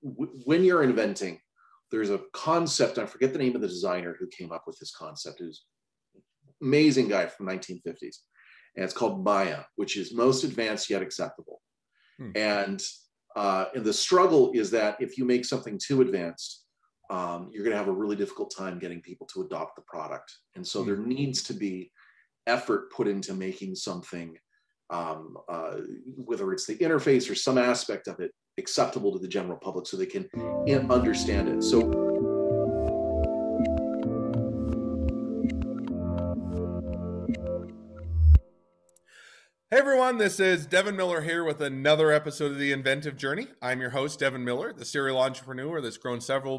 when you're inventing, there's a concept, I forget the name of the designer who came up with this concept. It was an amazing guy from 1950s. And it's called Maya, which is most advanced yet acceptable. And the struggle is that if you make something too advanced, you're going to have a really difficult time getting people to adopt the product. And so there needs to be effort put into making something, whether it's the interface or some aspect of it, acceptable to the general public so they can understand it. So hey everyone, this is Devin Miller here with another episode of the Inventive Journey. I'm your host, Devin Miller, the serial entrepreneur that's grown several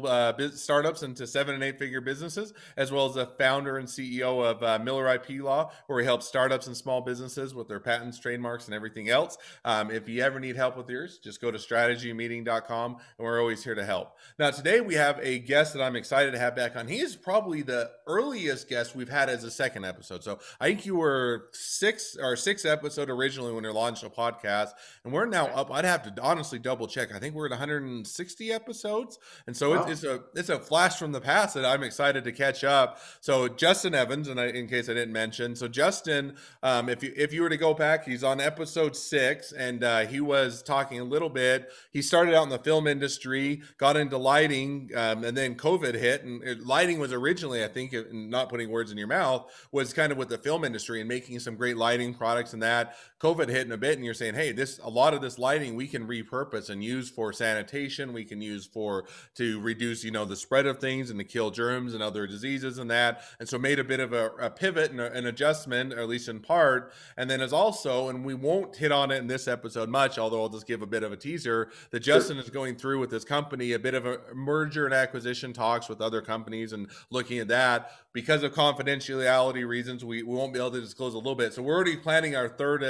startups into 7- and 8-figure businesses, as well as the founder and CEO of Miller IP Law, where we help startups and small businesses with their patents, trademarks, and everything else. If you ever need help with yours, just go to strategymeeting.com, and we're always here to help. Now, today we have a guest that I'm excited to have back on. He is probably the earliest guest we've had as a second episode. So I think you were six episodes originally when they launched a podcast, and we're now up. I'd have to honestly double check. I think we're at 160 episodes, and so wow. it's a flash from the past that I'm excited to catch up. So Justin Evans, and in case I didn't mention, so Justin, if you were to go back, he's on episode 6, and he was talking a little bit. He started out in the film industry, got into lighting, and then COVID hit, and lighting was originally, I think, not putting words in your mouth, was kind of with the film industry and making some great lighting products and that. COVID hit in a bit, and you're saying, hey, a lot of this lighting we can repurpose and use for sanitation. We can use to reduce, the spread of things and to kill germs and other diseases and that. And so made a bit of a pivot and an adjustment, or at least in part. And then is also, and we won't hit on it in this episode much, although I'll just give a bit of a teaser, that Justin is going through with this company a bit of a merger and acquisition talks with other companies and looking at that. Because of confidentiality reasons, we won't be able to disclose a little bit. So we're already planning our third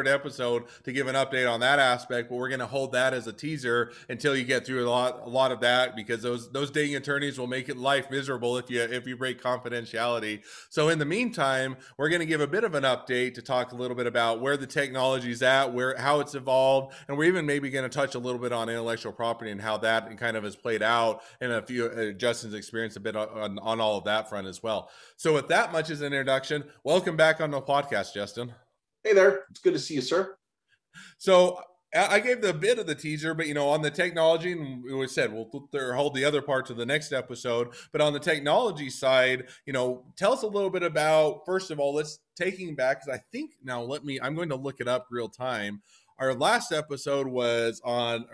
episode to give an update on that aspect, but we're going to hold that as a teaser until you get through a lot of that, because those dating attorneys will make it life miserable if you break confidentiality. So in the meantime, we're going to give a bit of an update to talk a little bit about where the technology's at, how it's evolved, and we're even maybe going to touch a little bit on intellectual property and how that kind of has played out in a few Justin's experience a bit on all of that front as well. So with that much as an introduction, welcome back on the podcast, Justin. Hey there. It's good to see you, sir. So I gave the bit of the teaser, but, on the technology, and we said we'll hold the other part to the next episode. But on the technology side, tell us a little bit about, first of all, let's taking back, because I think I'm going to look it up real time. Our last episode was on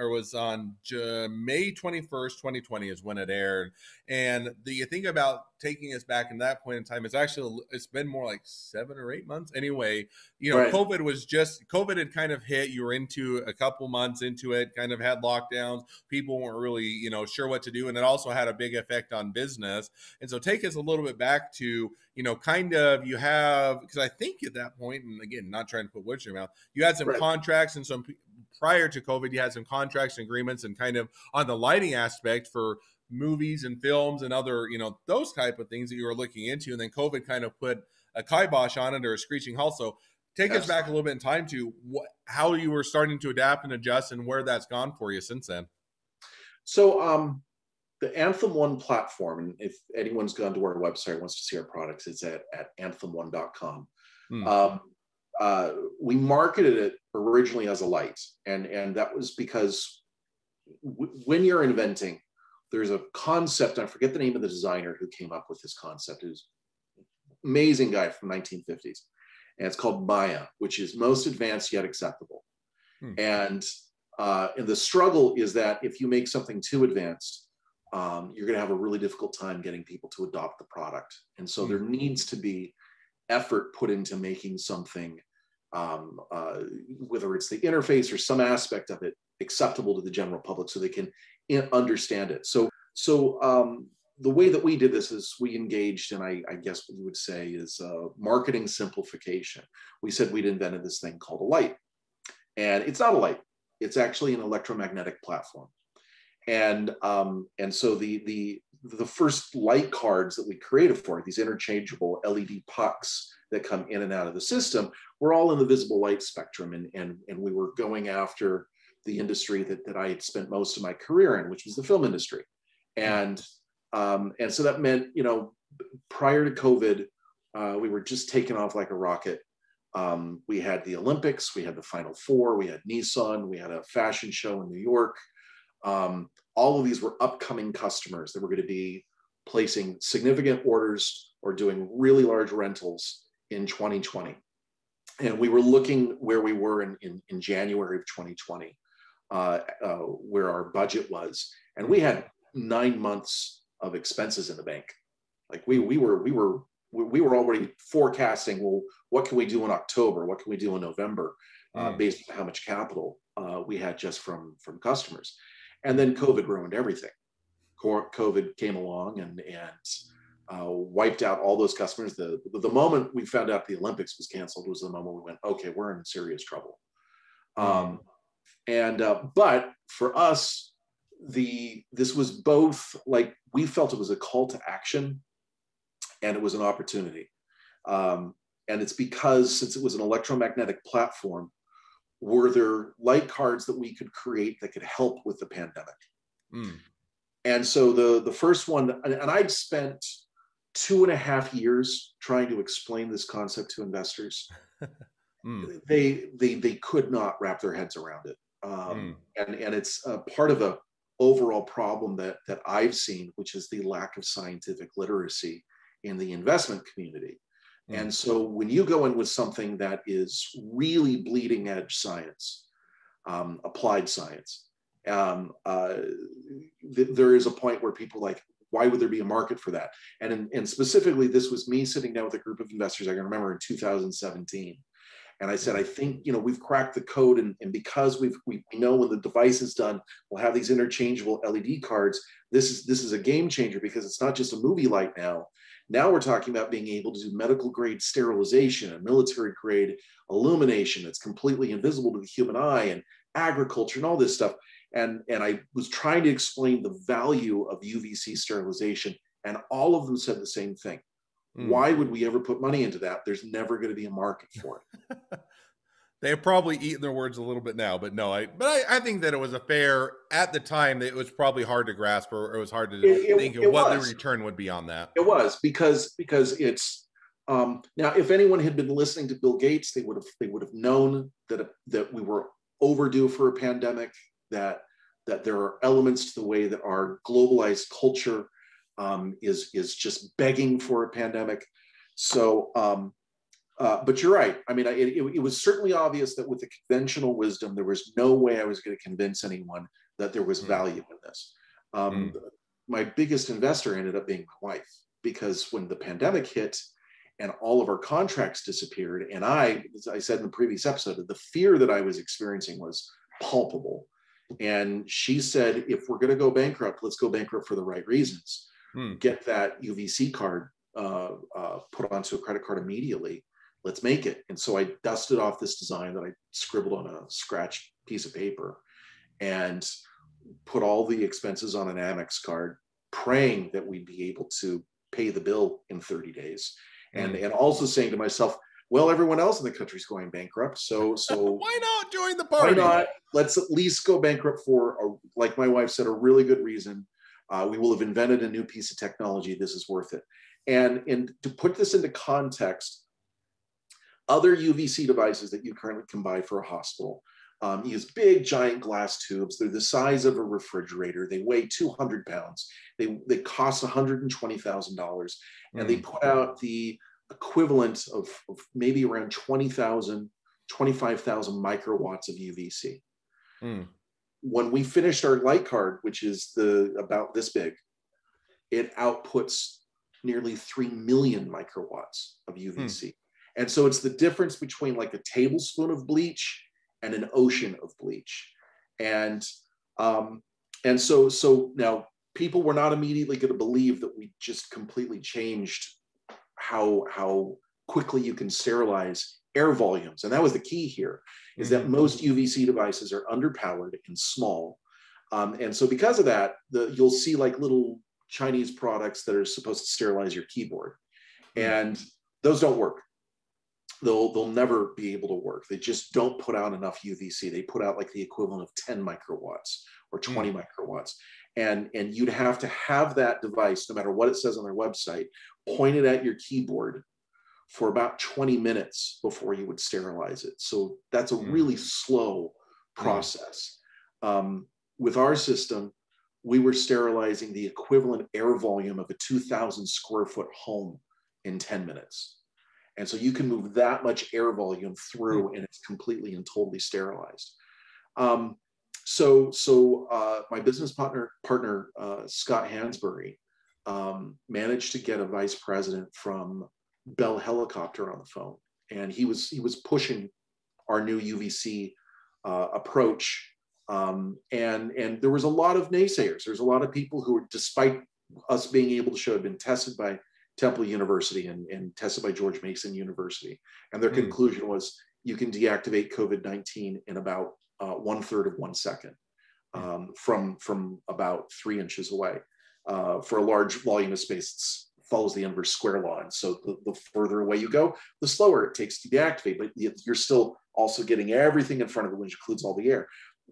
May 21st, 2020 is when it aired. And the thing about taking us back in that point in time is actually, it's been more like 7 or 8 months. Anyway, right. COVID had kind of hit. You were into a couple months into it, kind of had lockdowns. People weren't really, sure what to do. And it also had a big effect on business. And so take us a little bit back to, you have, because I think at that point, and again, not trying to put words in your mouth, you had some right. contracts and some prior to COVID, you had some contracts and agreements and kind of on the lighting aspect for movies and films and other, those type of things that you were looking into. And then COVID kind of put a kibosh on it, or a screeching halt. So take us back a little bit in time to how you were starting to adapt and adjust and where that's gone for you since then. So, the Anthem One platform, and if anyone's gone to our website, wants to see our products, it's at anthem1.com. We marketed it originally as a light, and that was because when you're inventing, there's a concept, I forget the name of the designer who came up with this concept. It was an amazing guy from 1950s, and it's called Maya, which is most advanced yet acceptable. And the struggle is that if you make something too advanced, you're going to have a really difficult time getting people to adopt the product. And so there needs to be effort put into making something, whether it's the interface or some aspect of it, acceptable to the general public so they can understand it. So the way that we did this is we engaged, and I guess what you would say is marketing simplification. We said we'd invented this thing called a light. And it's not a light. It's actually an electromagnetic platform. And so the first light cards that we created for it, these interchangeable LED pucks that come in and out of the system, were all in the visible light spectrum. And we were going after the industry that I had spent most of my career in, which was the film industry. And so that meant, you know, prior to COVID, we were just taking off like a rocket. We had the Olympics, we had the Final Four, we had Nissan, we had a fashion show in New York. All of these were upcoming customers that were going to be placing significant orders or doing really large rentals in 2020. And we were looking where we were in January of 2020, where our budget was. And we had 9 months of expenses in the bank. Like we were already forecasting, well, what can we do in October? What can we do in November? Based on how much capital we had just from customers. And then COVID ruined everything. COVID came along and wiped out all those customers. The moment we found out the Olympics was canceled was the moment we went, okay, we're in serious trouble. But for us, this was both, like, we felt it was a call to action and it was an opportunity. And it's because, since it was an electromagnetic platform, were there light cards that we could create that could help with the pandemic? And so the first one, and I'd spent 2.5 years trying to explain this concept to investors. They could not wrap their heads around it. And it's part of a overall problem that I've seen, which is the lack of scientific literacy in the investment community. And so when you go in with something that is really bleeding edge science, applied science, there is a point where people are like, why would there be a market for that? And specifically, this was me sitting down with a group of investors, I can remember, in 2017. And I said, I think, you know, we've cracked the code, and because we know when the device is done, we'll have these interchangeable LED cards. This is a game changer, because it's not just a movie light now. Now we're talking about being able to do medical grade sterilization and military grade illumination that's completely invisible to the human eye, and agriculture and all this stuff. And I was trying to explain the value of UVC sterilization, and all of them said the same thing. Why would we ever put money into that? There's never going to be a market for it. They have probably eaten their words a little bit now, but no, I think that it was a fair, at the time, that it was probably hard to grasp, or it was hard to think of what the return would be on that. It was because it's now, if anyone had been listening to Bill Gates, they would have known that we were overdue for a pandemic, that there are elements to the way that our globalized culture is just begging for a pandemic. So, but you're right. I mean, it was certainly obvious that with the conventional wisdom, there was no way I was going to convince anyone that there was value in this. My biggest investor ended up being my wife, because when the pandemic hit and all of our contracts disappeared, and as I said in the previous episode, the fear that I was experiencing was palpable. And she said, if we're going to go bankrupt, let's go bankrupt for the right reasons. Get that UVC card put onto a credit card immediately. Let's make it. And so I dusted off this design that I scribbled on a scratch piece of paper and put all the expenses on an Amex card, praying that we'd be able to pay the bill in 30 days. And also saying to myself, well, everyone else in the country is going bankrupt. So why not join the party? Why not? Let's at least go bankrupt for, like my wife said, a really good reason. We will have invented a new piece of technology. This is worth it. And to put this into context, other UVC devices that you currently can buy for a hospital use big, giant glass tubes. They're the size of a refrigerator. They weigh 200 pounds. They cost $120,000. And they put out the equivalent of maybe around 20,000, 25,000 microwatts of UVC. When we finished our light card, which is about this big, it outputs nearly 3 million microwatts of UVC. And so it's the difference between like a tablespoon of bleach and an ocean of bleach. And so now people were not immediately going to believe that we just completely changed how quickly you can sterilize air volumes. And that was the key here, is that most UVC devices are underpowered and small. And so because of that, you'll see like little Chinese products that are supposed to sterilize your keyboard. And those don't work. they'll never be able to work. They just don't put out enough UVC. They put out like the equivalent of 10 microwatts or 20 microwatts. And you'd have to have that device, no matter what it says on their website, pointed at your keyboard for about 20 minutes before you would sterilize it. So that's a really slow process. With our system, we were sterilizing the equivalent air volume of a 2,000 square foot home in 10 minutes. And so you can move that much air volume through and it's completely and totally sterilized. My business partner Scott Hansberry, managed to get a vice president from Bell Helicopter on the phone. And he was pushing our new UVC approach. And there was a lot of naysayers. There's a lot of people who were, despite us being able to show, had been tested by Temple University and tested by George Mason University. And their conclusion was you can deactivate COVID-19 in about 1/3 of 1 second from about 3 inches away. For a large volume of space, it follows the inverse square law. And so the further away you go, the slower it takes to deactivate, but you're still also getting everything in front of it, which includes all the air.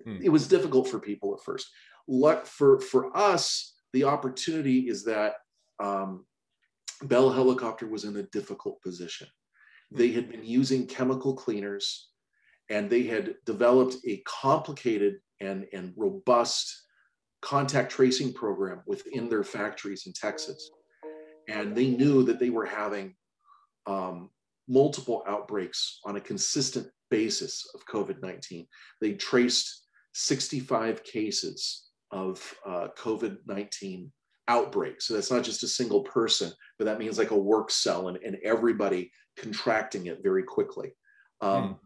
It was difficult for people at first. For us, the opportunity is that Bell Helicopter was in a difficult position. They had been using chemical cleaners and they had developed a complicated and robust contact tracing program within their factories in Texas. And they knew that they were having multiple outbreaks on a consistent basis of COVID-19. They traced 65 cases of COVID-19 outbreaks. So that's not just a single person, but that means like a work cell and everybody contracting it very quickly. And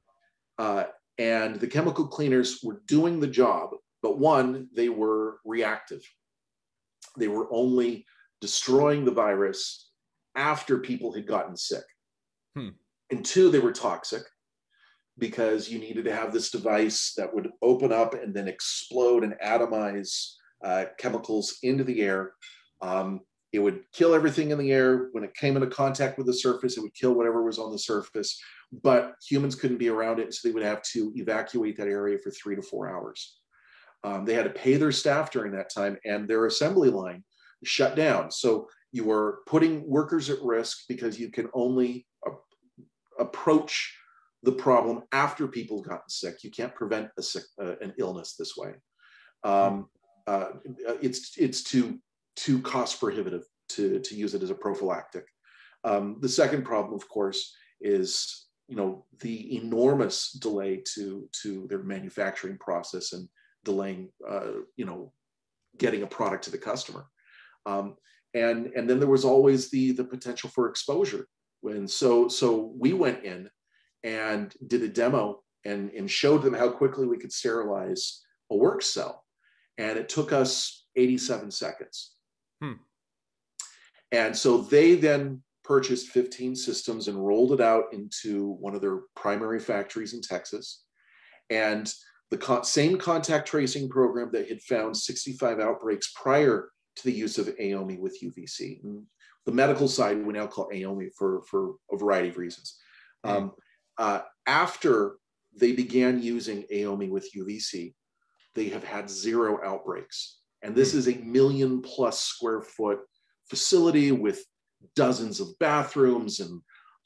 the chemical cleaners were doing the job, but one, they were reactive. They were only destroying the virus after people had gotten sick. And two, they were toxic because you needed to have this device that would open up and then explode and atomize chemicals into the air. It would kill everything in the air. When it came into contact with the surface, it would kill whatever was on the surface, but humans couldn't be around it. So they would have to evacuate that area for 3 to 4 hours. They had to pay their staff during that time and their assembly line shut down. So you were putting workers at risk because you can only approach the problem after people have gotten sick. You can't prevent an illness this way. It's too cost prohibitive to use it as a prophylactic. The second problem, of course, is the enormous delay to their manufacturing process and delaying getting a product to the customer. And then there was always the potential for exposure. So we went in and did a demo and showed them how quickly we could sterilize a work cell. And it took us 87 seconds. And so they then purchased 15 systems and rolled it out into one of their primary factories in Texas. And the same contact tracing program that had found 65 outbreaks prior to the use of AOMI with UVC. And the medical side we now call AOMI for a variety of reasons. After they began using AOMI with UVC, they have had 0 outbreaks. And this is a 1 million+ square foot facility with dozens of bathrooms and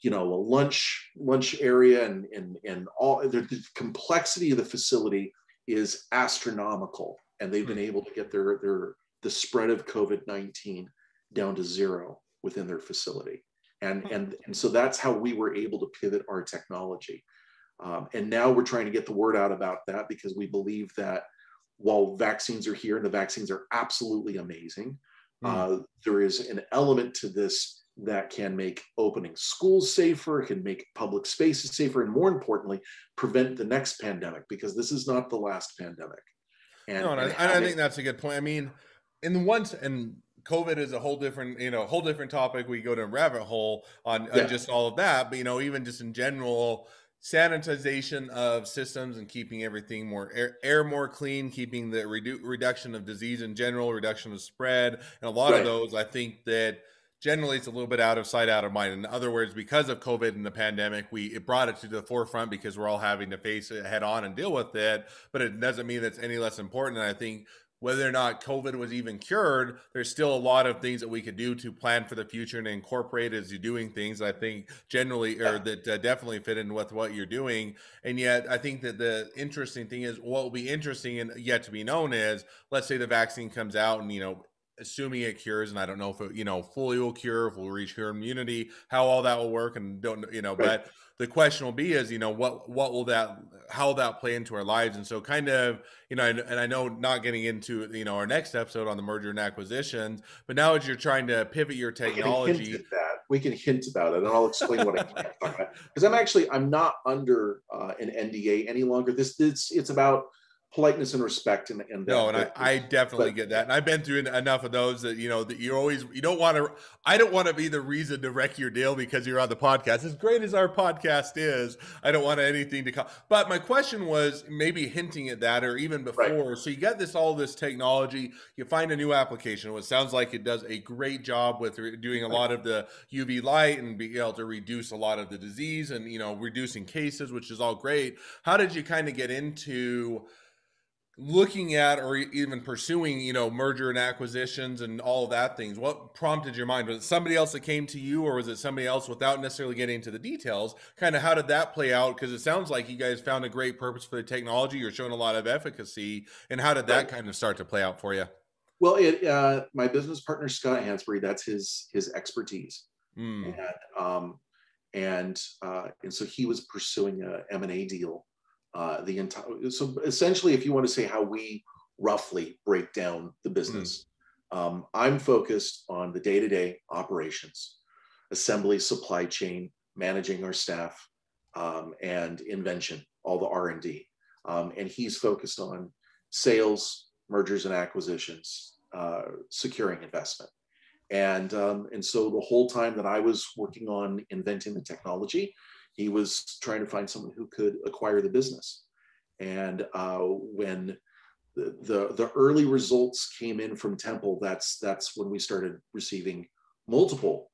a lunch area and all. The complexity of the facility is astronomical, and they've been able to get the spread of COVID-19 down to 0 within their facility. And so that's how we were able to pivot our technology. And now we're trying to get the word out about that because we believe that while vaccines are here and the vaccines are absolutely amazing, there is an element to this that can make opening schools safer, can make public spaces safer, and more importantly, prevent the next pandemic, because this is not the last pandemic. I think that's a good point. I mean, and COVID is a whole different topic. We go to a rabbit hole on just all of that, but even just in general, sanitization of systems and keeping everything more air more clean, keeping the reduction of disease in general, reduction of spread, and a lot of those, I think that generally it's a little bit out of sight, out of mind. In other words, because of COVID and the pandemic, it brought it to the forefront because we're all having to face it head on and deal with it. But it doesn't mean that's any less important. And I think whether or not COVID was even cured, there's still a lot of things that we could do to plan for the future and incorporate as you're doing things. I think generally, or that definitely fit in with what you're doing. And yet, I think that the interesting thing is, what will be interesting and yet to be known is, let's say the vaccine comes out, and assuming it cures, and I don't know if it, fully will cure, if we'll reach herd immunity, how all that will work, and don't, Right. but the question will be is, what will that, how will that play into our lives? And so kind of, and I know not getting into, our next episode on the merger and acquisitions, but now as you're trying to pivot your technology. We can hint about it, and I'll explain what I can't talk about. Because I'm not under an NDA any longer. It's about politeness and respect, and no, and I definitely get that, and I've been through enough of those that that you don't want to. I don't want to be the reason to wreck your deal because you're on the podcast. As great as our podcast is, I don't want anything to come. But my question was maybe hinting at that, or even before. Right. So you got all this technology, you find a new application. It sounds like it does a great job with doing a lot of the UV light and being able to reduce a lot of the disease and reducing cases, which is all great. How did you kind of get into looking at or even pursuing merger and acquisitions and all of that things? What prompted your mind? Was it somebody else that came to you, or was it somebody else, without necessarily getting into the details, kind of how did that play out? Because it sounds like you guys found a great purpose for the technology, you're showing a lot of efficacy, and how did that kind of start to play out for you? Well, my business partner Scott Hansberry, that's his expertise. And so he was pursuing a M&A deal. So essentially, if you want to say how we roughly break down the business, I'm focused on the day-to-day operations, assembly, supply chain, managing our staff, and invention, all the R&D. And he's focused on sales, mergers and acquisitions, securing investment. And so the whole time that I was working on inventing the technology, he was trying to find someone who could acquire the business. And when the early results came in from Temple, that's when we started receiving multiple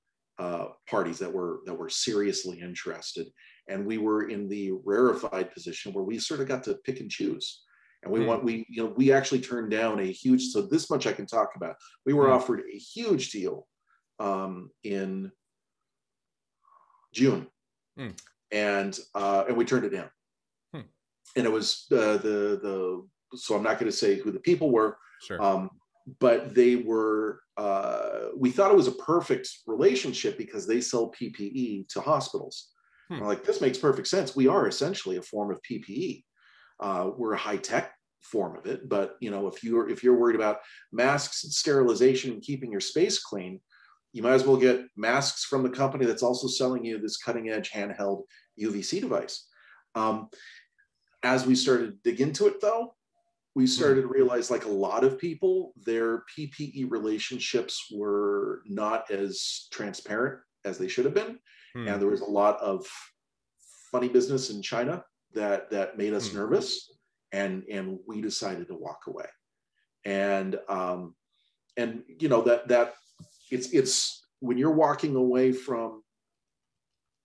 parties that were seriously interested. And we were in the rarefied position where we sort of got to pick and choose. And we actually turned down a huge, so this much I can talk about. We were offered a huge deal in June. And we turned it down. And it was so I'm not going to say who the people were, sure. But they were, we thought it was a perfect relationship because they sell PPE to hospitals. We're like, this makes perfect sense. We are essentially a form of PPE. We're a high-tech form of it, but if you're worried about masks and sterilization and keeping your space clean, you might as well get masks from the company that's also selling you this cutting-edge handheld UVC device. As we started to dig into it, though, we started to realize, like a lot of people, their PPE relationships were not as transparent as they should have been. And there was a lot of funny business in China that made us nervous, and we decided to walk away. And that it's when you're walking away from,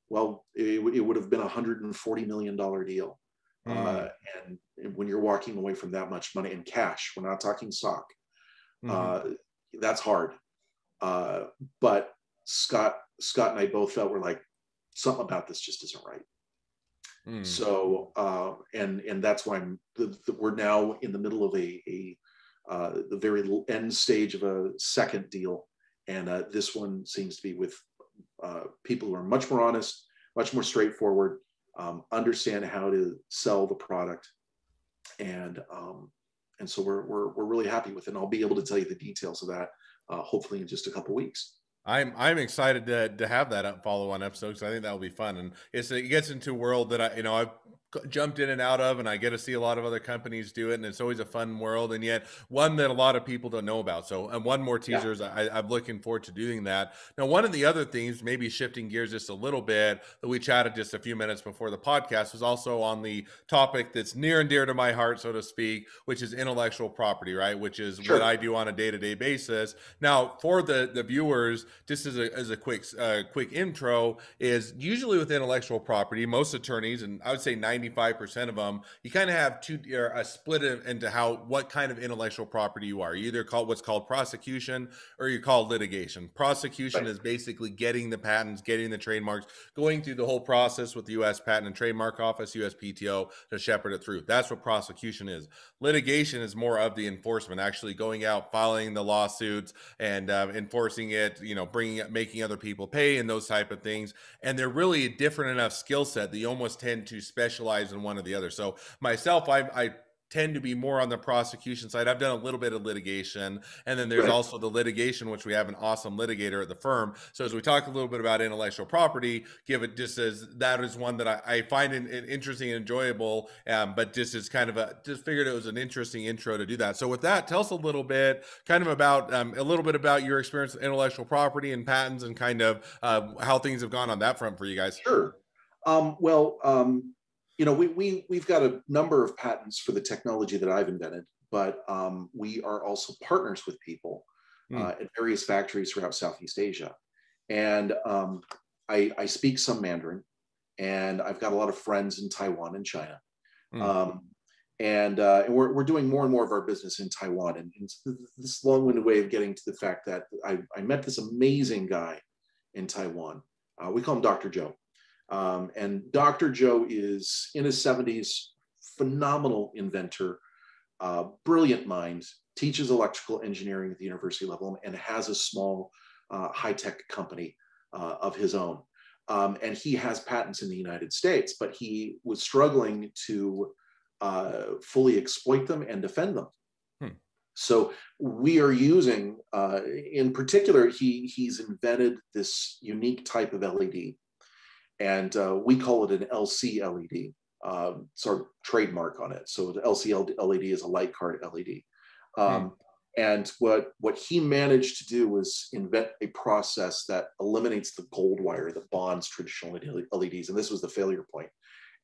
well, it would have been $140 million deal. And when you're walking away from that much money in cash, we're not talking stock, that's hard. But Scott and I both felt, we're like, something about this just isn't right. So, and that's why we're now in the middle of the very end stage of a second deal. And this one seems to be with people who are much more honest, much more straightforward, understand how to sell the product. And so we're really happy with it. And I'll be able to tell you the details of that hopefully in just a couple of weeks. I'm excited to have that follow-on episode, because I think that'll be fun, and it gets into a world that I've jumped in and out of, and I get to see a lot of other companies do it, and it's always a fun world, and yet one that a lot of people don't know about. So, and one more Yeah, teasers, I'm looking forward to doing that. Now, one of the other things, maybe shifting gears just a little bit, that we chatted just a few minutes before the podcast was also on the topic that's near and dear to my heart, so to speak, which is intellectual property, right? Which is what sure. I do on a day-to-day basis. Now, for the viewers, just as a quick intro, is usually with intellectual property, most attorneys, and I would say 95% of them, you kind of have a split into what kind of intellectual property you are. You either call what's called prosecution, or you call litigation. Prosecution Right. is basically getting the patents, getting the trademarks, going through the whole process with the U.S. Patent and Trademark Office, USPTO, to shepherd it through. That's what prosecution is. Litigation is more of the enforcement, actually going out, filing the lawsuits, and enforcing it, making other people pay, and those type of things. And they're really a different enough skill set that you almost tend to specialize in one or the other. So myself, I tend to be more on the prosecution side. I've done a little bit of litigation, and then there's Right. also the litigation, which we have an awesome litigator at the firm. So as we talk a little bit about intellectual property, give it just as that is one that I find it interesting and enjoyable, but just as kind of just figured it was an interesting intro to do that. So with that, tell us a little bit about your experience with intellectual property and patents, and kind of how things have gone on that front for you guys. Sure. Well, we've got a number of patents for the technology that I've invented, but we are also partners with people Mm, at various factories throughout Southeast Asia. And I speak some Mandarin, and I've got a lot of friends in Taiwan and China. mm, Um, and we're doing more and more of our business in Taiwan. And this long-winded way of getting to the fact that I met this amazing guy in Taiwan. We call him Dr. Joe. And Dr. Joe is in his 70s, phenomenal inventor, brilliant mind, teaches electrical engineering at the university level, and has a small high-tech company of his own. And he has patents in the United States, but he was struggling to fully exploit them and defend them. hmm, So we are using, in particular, he's invented this unique type of LED, and we call it an LC LED. It's our trademark on it. So the LC LED is a light card LED. hmm, Um, and what he managed to do was invent a process that eliminates the gold wire that bonds traditional LEDs. And this was the failure point.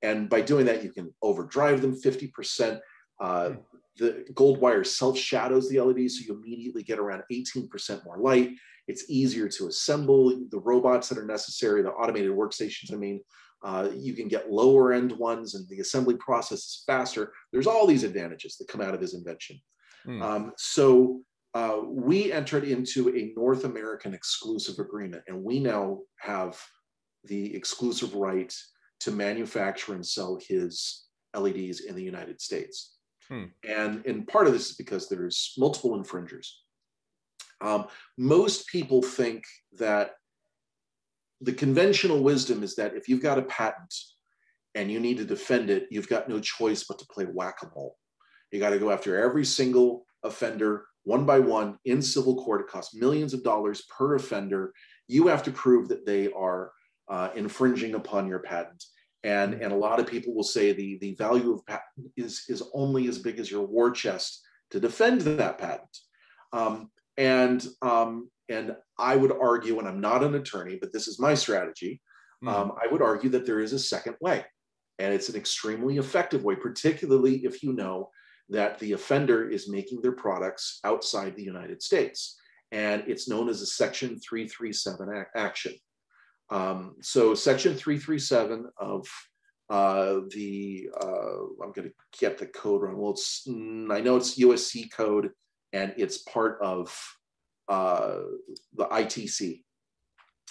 And by doing that, you can overdrive them 50%. Uh, hmm, the gold wire self-shadows the LEDs, so you immediately get around 18% more light. It's easier to assemble. The robots that are necessary, the automated workstations, you can get lower end ones, and the assembly process is faster. There's all these advantages that come out of his invention. hmm, So we entered into a North American exclusive agreement, and we now have the exclusive right to manufacture and sell his LEDs in the United States. hmm, And part of this is because there's multiple infringers. Most people think that the conventional wisdom is that if you've got a patent and you need to defend it, you've got no choice but to play whack-a-mole. You got to go after every single offender one by one in civil court. It costs millions of dollars per offender. You have to prove that they are infringing upon your patent. And a lot of people will say the value of patent is only as big as your war chest to defend that patent. And I would argue, and I'm not an attorney, but this is my strategy, hmm, I would argue that there is a second way. And it's an extremely effective way, particularly if you know that the offender is making their products outside the United States. And it's known as a Section 337 action. So Section 337 of I'm going to get the code wrong. Well, I know it's USC code, and it's part of the ITC,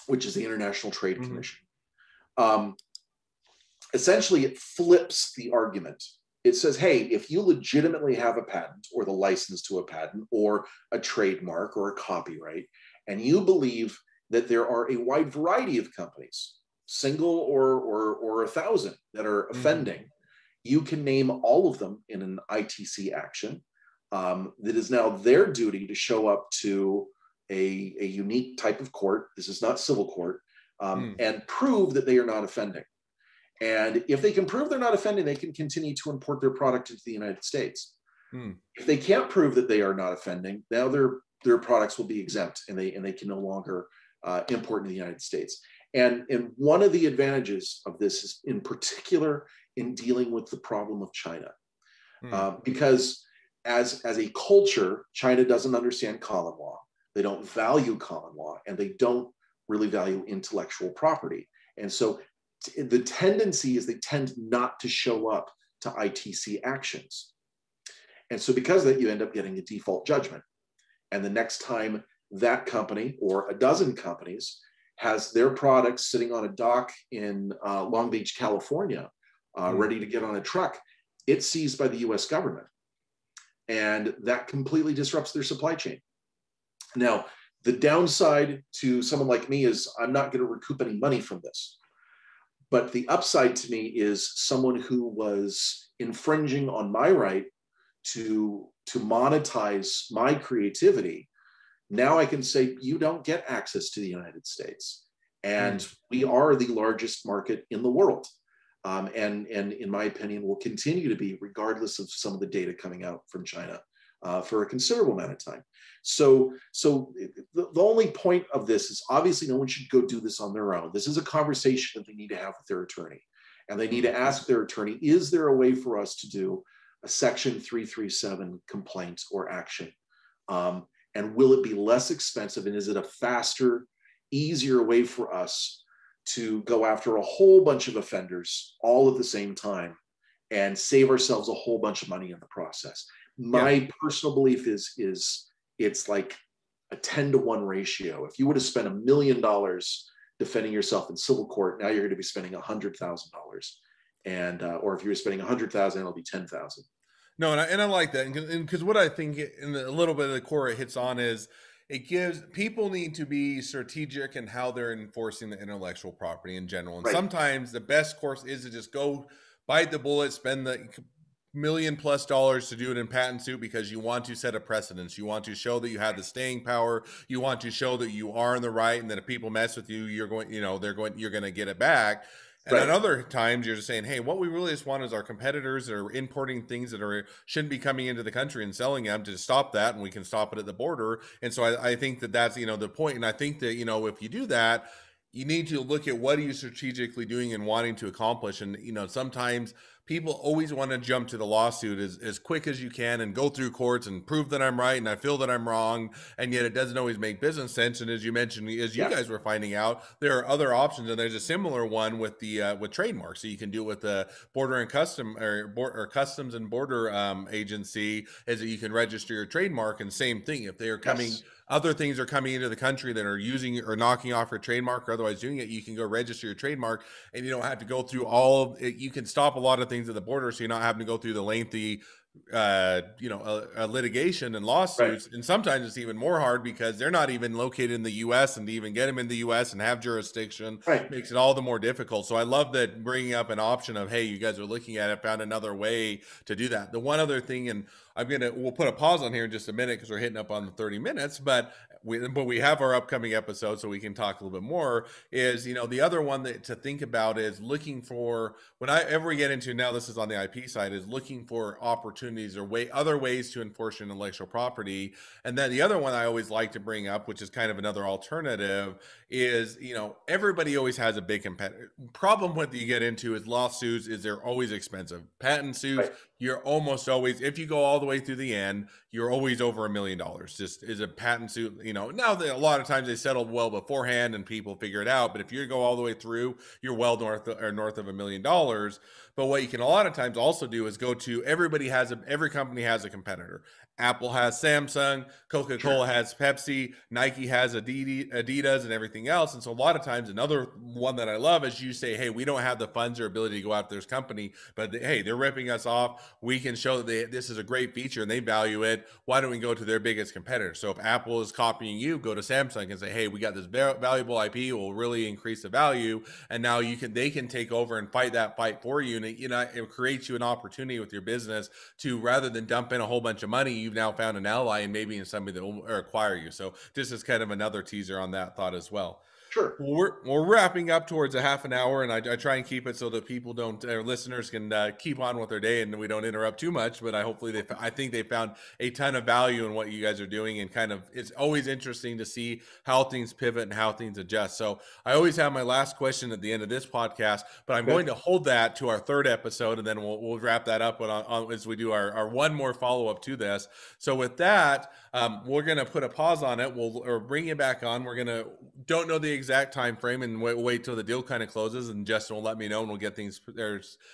which is the International Trade hmm, Commission. Essentially, it flips the argument. It says, hey, if you legitimately have a patent or the license to a patent or a trademark or a copyright, and you believe that there are a wide variety of companies, single or 1,000, that are hmm, offending, you can name all of them in an ITC action. That is now their duty to show up to a unique type of court. This is not civil court, hmm, and prove that they are not offending. And if they can prove they're not offending, they can continue to import their product into the United States. Hmm. If they can't prove that they are not offending, now their products will be exempt, and they can no longer import into the United States. And one of the advantages of this is in particular in dealing with the problem of China, because as a culture, China doesn't understand common law. They don't value common law, and they don't really value intellectual property. And so the tendency is they tend not to show up to ITC actions. And so because of that, you end up getting a default judgment. And the next time that company or a dozen companies has their products sitting on a dock in Long Beach, California, ready to get on a truck, it's seized by the US government. And that completely disrupts their supply chain. Now, the downside to someone like me is I'm not going to recoup any money from this. But the upside to me is someone who was infringing on my right to monetize my creativity. Now I can say, you don't get access to the United States. And we are the largest market in the world. And in my opinion, will continue to be, regardless of some of the data coming out from China for a considerable amount of time. So the only point of this is obviously no one should go do this on their own. This is a conversation that they need to have with their attorney. And they need to ask their attorney, is there a way for us to do a Section 337 complaint or action? And will it be less expensive? And is it a faster, easier way for us to go after a whole bunch of offenders all at the same time and save ourselves a whole bunch of money in the process? My personal belief is it's like a 10-to-1 ratio. If you would have spent $1 million defending yourself in civil court, now you're going to be spending $100,000. And or if you were spending $100,000, it'll be $10,000. No, and I like that, because what I think in a little bit of the core it hits on is it gives people need to be strategic in how they're enforcing the intellectual property in general. And sometimes the best course is to just go bite the bullet, spend the $1 million+ to do it in patent suit, because you want to set a precedence. You want to show that you have the staying power. You want to show that you are in the right, and that if people mess with you, you're going to get it back. And at other times, you're just saying, hey, what we really just want is our competitors that are importing things that shouldn't be coming into the country and selling them, to stop that, and we can stop it at the border. And so I think that's, the point. And I think that, if you do that, you need to look at what are you strategically doing and wanting to accomplish. And, sometimes people always want to jump to the lawsuit as quick as you can and go through courts and prove that I'm right and I feel that I'm wrong. And yet it doesn't always make business sense. And as you mentioned, as you guys were finding out, there are other options. And there's a similar one with the with trademarks. So you can do it with the Border and Customs and Border Agency, is that you can register your trademark. And same thing, if they are coming, other things are coming into the country that are using or knocking off your trademark or otherwise doing it, you can go register your trademark, and you don't have to go through all of it. You can stop a lot of things at the border, so you're not having to go through the lengthy litigation and lawsuits. And sometimes it's even more hard because they're not even located in the US, and to even get them in the US and have jurisdiction makes it all the more difficult. So I love that, bringing up an option of, hey, you guys are looking at it, found another way to do that. The one other thing, and we'll put a pause on here in just a minute because we're hitting up on the 30 minutes, but we have our upcoming episode, so we can talk a little bit more, is, the other one that to think about is looking for, when I ever get into, now this is on the IP side, is looking for opportunities or other ways to enforce your intellectual property. And then the other one I always like to bring up, which is kind of another alternative, is, everybody always has a big competitor. Problem with you get into is lawsuits is they're always expensive. Patent suits, you're almost always, if you go all the way through the end, you're always over $1 million. Just is a patent suit, now a lot of times they settle well beforehand and people figure it out. But if you go all the way through, you're well north of $1 million. But what you can a lot of times also do is go to, every company has a competitor. Apple has Samsung, Coca-Cola has Pepsi, Nike has Adidas, and everything else. And so a lot of times, another one that I love is you say, hey, we don't have the funds or ability to go after this company, but hey, they're ripping us off. We can show that this is a great feature and they value it. Why don't we go to their biggest competitor? So if Apple is copying you, go to Samsung and say, hey, we got this valuable IP, it will really increase the value. And now they can take over and fight that fight for you. And it creates you an opportunity with your business to, rather than dump in a whole bunch of money, you've now found an ally and maybe in somebody that will acquire you. So this is kind of another teaser on that thought as well. Sure. We're wrapping up towards a half an hour, and I try and keep it so that people don't, our listeners can keep on with their day and we don't interrupt too much. But I think they found a ton of value in what you guys are doing, and kind of it's always interesting to see how things pivot and how things adjust. So I always have my last question at the end of this podcast, but I'm going to hold that to our third episode, and then we'll wrap that up as we do our one more follow up to this. So with that, we're going to put a pause on it. Or bring you back on. Don't know the exact time frame, and wait till the deal kind of closes, and Justin will let me know, and we'll get things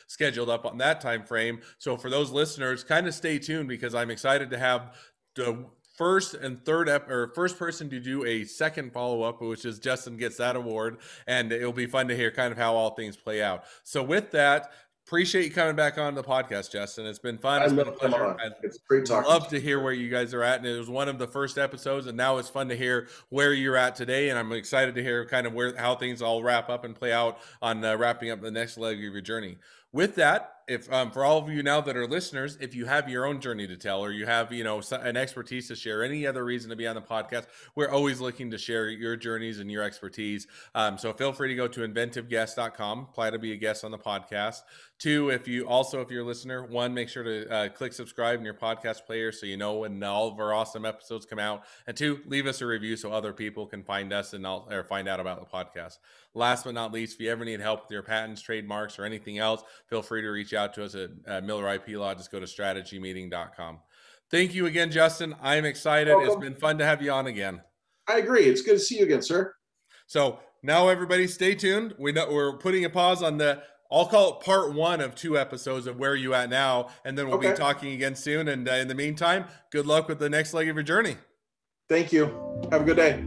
scheduled up on that time frame. So for those listeners, kind of stay tuned, because I'm excited to have the first and third first person to do a second follow-up, which is Justin gets that award, and it'll be fun to hear kind of how all things play out. So with that, appreciate you coming back on the podcast, Justin. It's been fun. It's been a pleasure. It's great talking. Love to hear where you guys are at, and it was one of the first episodes, and now it's fun to hear where you're at today. And I'm excited to hear kind of how things all wrap up and play out on wrapping up the next leg of your journey. With that, if for all of you now that are listeners, if you have your own journey to tell, or you have an expertise to share, any other reason to be on the podcast, we're always looking to share your journeys and your expertise. So feel free to go to inventiveguest.com, apply to be a guest on the podcast. Two, if you're a listener, one, make sure to click subscribe in your podcast player so you know when all of our awesome episodes come out. And two, leave us a review so other people can find us or find out about the podcast. Last but not least, if you ever need help with your patents, trademarks, or anything else, feel free to reach out to us at Miller IP Law. Just go to strategymeeting.com. Thank you again, Justin. I'm excited. Welcome. It's been fun to have you on again. I agree. It's good to see you again, sir. So now everybody stay tuned. We're putting a pause on I'll call it part 1 of 2 episodes of Where You At Now, and then we'll be talking again soon. And in the meantime, good luck with the next leg of your journey. Thank you. Have a good day.